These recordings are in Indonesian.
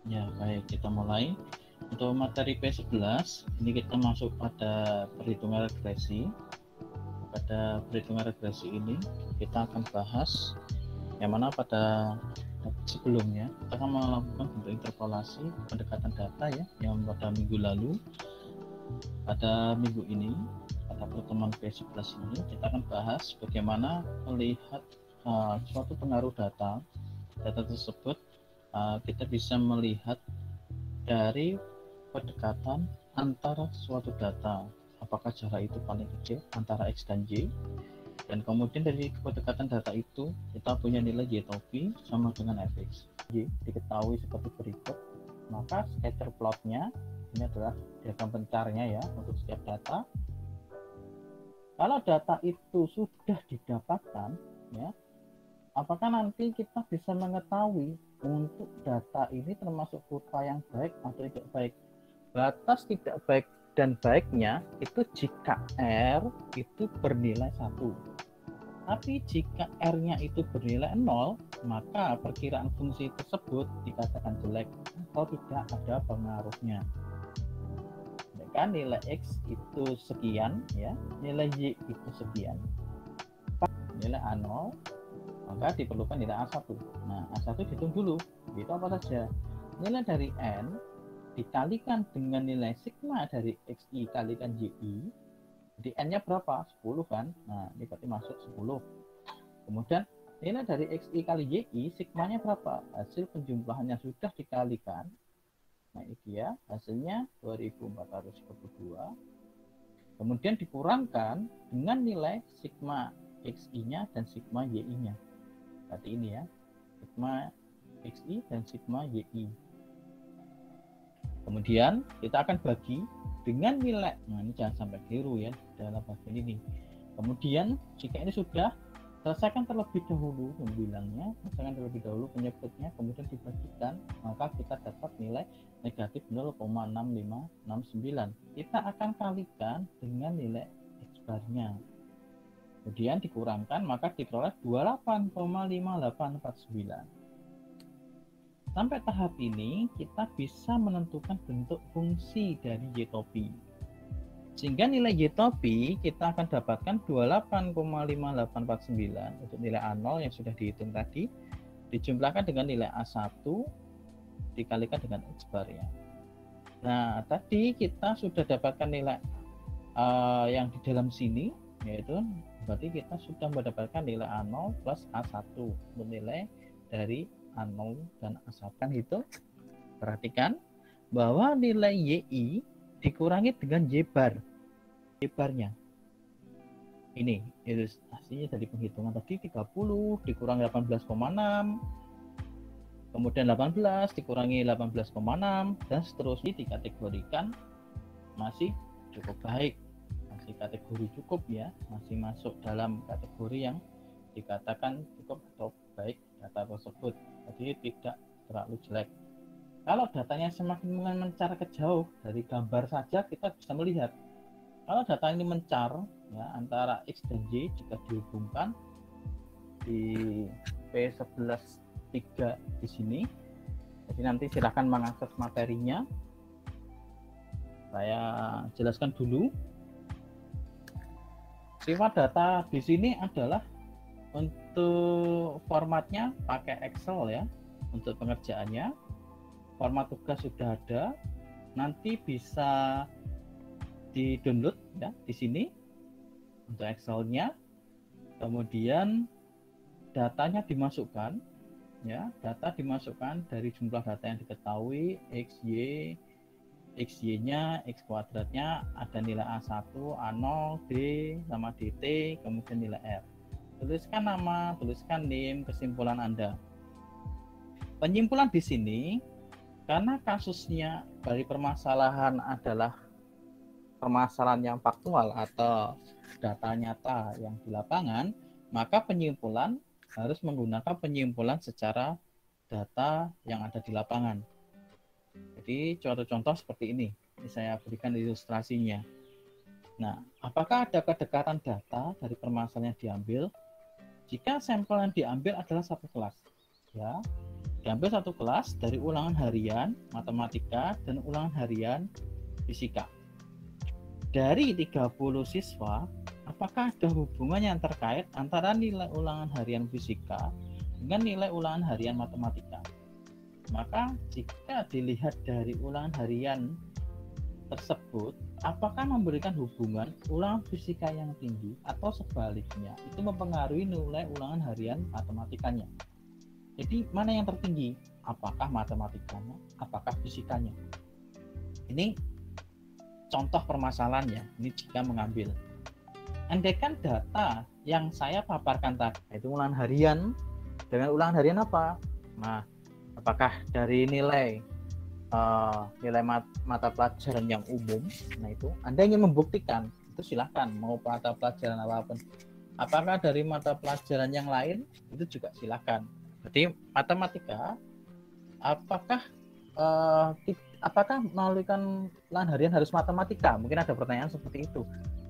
Ya, baik, kita mulai. Untuk materi P11, ini kita masuk pada perhitungan regresi. Pada perhitungan regresi ini, kita akan bahas yang mana pada sebelumnya kita akan melakukan bentuk interpolasi pendekatan data ya, yang pada minggu lalu. Pada minggu ini, pada pertemuan P11 ini, kita akan bahas bagaimana melihat suatu pengaruh data tersebut. Kita bisa melihat dari pendekatan antara suatu data, apakah jarak itu paling kecil antara X dan Y, dan kemudian dari pendekatan data itu kita punya nilai Y atau P sama dengan Fx. Y diketahui seperti berikut, maka scatter plotnya ini adalah diagram pencarnya ya untuk setiap data. Kalau data itu sudah didapatkan ya, apakah nanti kita bisa mengetahui untuk data ini termasuk kurva yang baik atau tidak baik? Batas tidak baik dan baiknya itu jika R itu bernilai 1. Tapi jika R-nya itu bernilai 0, maka perkiraan fungsi tersebut dikatakan jelek atau tidak ada pengaruhnya. Kan nilai X itu sekian ya, nilai Y itu sekian, nilai A0, maka diperlukan nilai A1. Nah, A1 dihitung dulu. Itu apa saja? Nilai dari N dikalikan dengan nilai sigma dari XI kalikan YI. Jadi N-nya berapa? 10 kan? Nah, ini berarti masuk 10. Kemudian nilai dari XI kali YI, sigmanya berapa? Hasil penjumlahannya sudah dikalikan. Nah, ini dia hasilnya 2422. Kemudian dikurangkan dengan nilai sigma XI-nya dan sigma YI-nya. Berarti ini ya, sigma XI dan sigma YI. Kemudian kita akan bagi dengan nilai, nah ini jangan sampai keliru ya dalam bagian ini. Kemudian jika ini sudah, selesaikan terlebih dahulu pembilangnya, selesaikan terlebih dahulu penyebutnya, kemudian dibagikan, maka kita dapat nilai negatif 0,6569. Kita akan kalikan dengan nilai X bar-nya. Kemudian dikurangkan, maka diperoleh 28,5849. Sampai tahap ini, kita bisa menentukan bentuk fungsi dari Y topi. Sehingga nilai Y topi kita akan dapatkan 28,5849 untuk nilai A0 yang sudah dihitung tadi, dijumlahkan dengan nilai A1 dikalikan dengan X bar ya. Nah, tadi kita sudah dapatkan nilai yang di dalam sini, yaitu berarti kita sudah mendapatkan nilai A0 plus A1 untuk nilai dari A0 dan A1 kan itu. Perhatikan bahwa nilai YI dikurangi dengan Y bar. Y barnya ini itu hasilnya dari penghitungan tadi 30 dikurangi 18,6, kemudian 18 dikurangi 18,6 dan seterusnya. Dikategorikan masih cukup baik, masih kategori cukup ya, masih masuk dalam kategori yang dikatakan cukup atau baik data tersebut, jadi tidak terlalu jelek. Kalau datanya semakin mencar ke jauh, dari gambar saja kita bisa melihat kalau data ini mencar ya antara X dan Y jika dihubungkan di P11 3 di sini. Jadi nanti silahkan mengakses materinya. Saya jelaskan dulu. Sifat data di sini adalah untuk formatnya pakai Excel ya untuk pengerjaannya. Format tugas sudah ada, nanti bisa di-download ya di sini untuk Excel-nya. Kemudian datanya dimasukkan ya, data dimasukkan dari jumlah data yang diketahui XY, XY-nya, X kuadratnya, ada nilai A1, A0, D sama DT, kemudian nilai R. Tuliskan nama, tuliskan NIM, kesimpulan Anda. Penyimpulan di sini karena kasusnya dari permasalahan adalah permasalahan yang faktual atau data nyata yang di lapangan, maka penyimpulan harus menggunakan penyimpulan secara data yang ada di lapangan. Jadi contoh-contoh seperti ini saya berikan ilustrasinya. Nah, apakah ada kedekatan data dari permasalahan yang diambil? jika sampel yang diambil adalah satu kelas. Ya, diambil satu kelas dari ulangan harian matematika dan ulangan harian fisika. Dari 30 siswa, apakah ada hubungan yang terkait antara nilai ulangan harian fisika dengan nilai ulangan harian matematika? Maka jika dilihat dari ulangan harian tersebut, apakah memberikan hubungan ulangan fisika yang tinggi atau sebaliknya itu mempengaruhi nilai ulangan harian matematikanya. Jadi mana yang tertinggi? Apakah matematikanya? Apakah fisikanya? Ini contoh permasalahannya. Ini jika mengambil. Andaikan data yang saya paparkan tadi itu ulangan harian dengan ulangan harian apa? Nah, apakah dari nilai mata pelajaran yang umum? Nah itu Anda ingin membuktikan, itu silahkan mau mata pelajaran apapun. Apakah dari mata pelajaran yang lain? Itu juga silahkan. Jadi matematika, apakah melalui ulangan harian harus matematika? Mungkin ada pertanyaan seperti itu.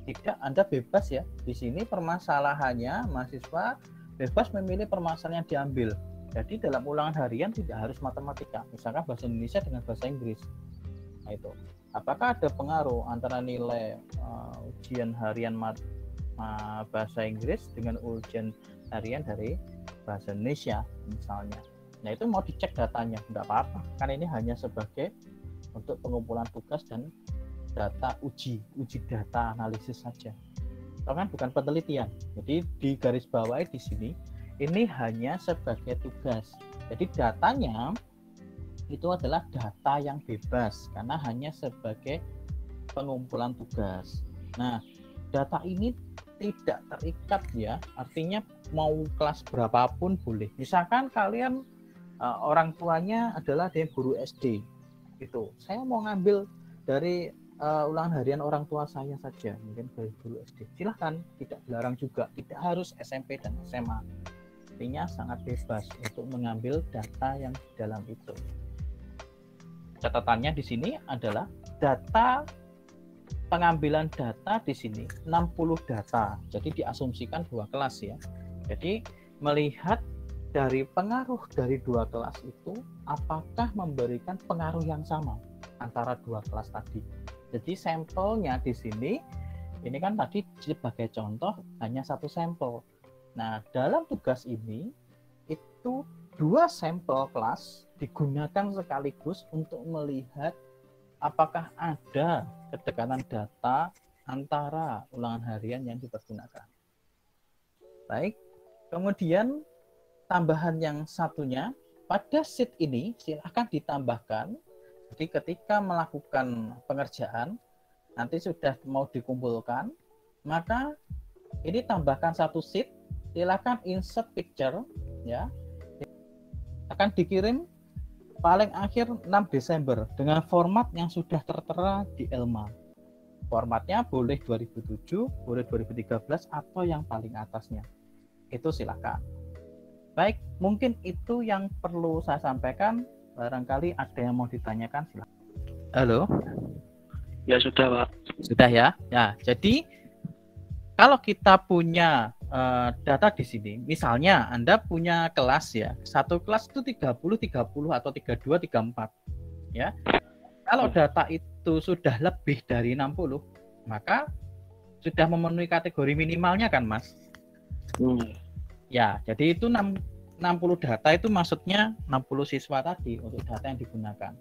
Tidak, Anda bebas ya. Di sini permasalahannya mahasiswa bebas memilih permasalahan yang diambil. Jadi dalam ulangan harian tidak harus matematika. Misalkan bahasa Indonesia dengan bahasa Inggris. Nah itu. Apakah ada pengaruh antara nilai ujian harian bahasa Inggris dengan ujian harian dari bahasa Indonesia misalnya? Nah itu mau dicek datanya, enggak apa-apa. Kan ini hanya sebagai untuk pengumpulan tugas dan data uji data analisis saja. Itu kan bukan penelitian. Jadi di garis bawahi di sini ini hanya sebagai tugas. Jadi datanya itu adalah data yang bebas karena hanya sebagai pengumpulan tugas. Nah, data ini tidak terikat ya. Artinya mau kelas berapapun boleh. Misalkan kalian orang tuanya adalah ada yang guru SD. Itu. Saya mau ngambil dari ulangan harian orang tua saya saja, mungkin dari guru SD. Silahkan, tidak dilarang juga. Tidak harus SMP dan SMA. Artinya sangat bebas untuk mengambil data yang di dalam itu. Catatannya di sini adalah data pengambilan data di sini 60 data. Jadi diasumsikan 2 kelas ya. Jadi melihat dari pengaruh dari 2 kelas itu apakah memberikan pengaruh yang sama antara 2 kelas tadi. Jadi sampelnya di sini ini kan tadi sebagai contoh hanya 1 sampel. Nah, dalam tugas ini itu 2 sampel kelas digunakan sekaligus untuk melihat apakah ada kedekatan data antara ulangan harian yang dipergunakan. Baik, kemudian tambahan yang satunya, pada sheet ini silahkan ditambahkan. Jadi ketika melakukan pengerjaan, nanti sudah mau dikumpulkan, maka ini tambahkan 1 sheet. Silakan insert picture ya. Akan dikirim paling akhir 6 Desember dengan format yang sudah tertera di Elma. Formatnya boleh 2007, boleh 2013 atau yang paling atasnya. Itu silakan. Baik, mungkin itu yang perlu saya sampaikan. Barangkali ada yang mau ditanyakan, silakan. Halo. Ya sudah, Pak. Sudah ya. Ya, jadi kalau kita punya data di sini, misalnya Anda punya kelas ya, satu kelas itu 30 atau 32, 34 ya. Kalau data itu sudah lebih dari 60, maka sudah memenuhi kategori minimalnya kan, Mas? Ya, jadi itu 60 data itu maksudnya 60 siswa tadi untuk data yang digunakan.